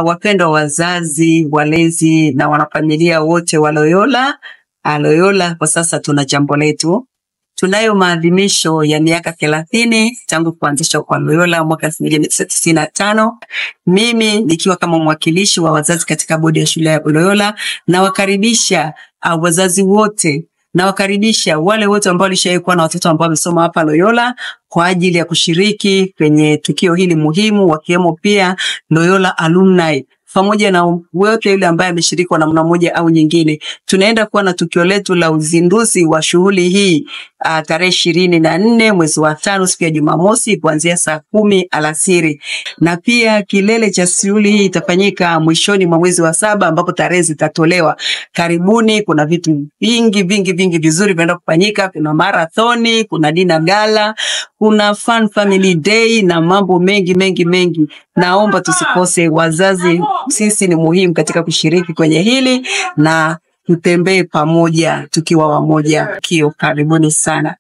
Wapendwa wazazi, walezi na wanafamilia wote wa Loyola, kwa sasa tuna jambo letu. Tunayo maadhimisho ya miaka 30 tangu kuanzishwa kwa Loyola mwaka 1995. Mimi nikiwa kama mwakilishi wa wazazi katika bodi ya shule ya Loyola, na wakaribisha wazazi wote, na wakaribisha wale wote ambao walishaikuwa na watoto ambao wamesoma hapa Loyola kwa ajili ya kushiriki kwenye tukio hili muhimu, wakiwemo pia Loyola alumni pamoja na wote yule ambaye ameshiriki kwa namna moja au nyingine. Tunaenda kuwa na tukio letu la uzinduzi wa shughuli hii tarehe 24 mwezi wa 5 siku ya Jumamosi kuanzia saa 10 alasiri. Na pia kilele cha shughuli hii itafanyika mwishoni mwa mwezi wa 7 ambapo tarehe zitatolewa. Karibuni, kuna vitu vingi vizuri vinaenda kufanyika. Kuna marathoni, kuna dinner gala, kuna fun family day na mambo mengi. Naomba tusikose wazazi, sisi ni muhimu katika kushiriki kwenye hili na tutembee pamoja tukiwa wamoja. Karibuni sana.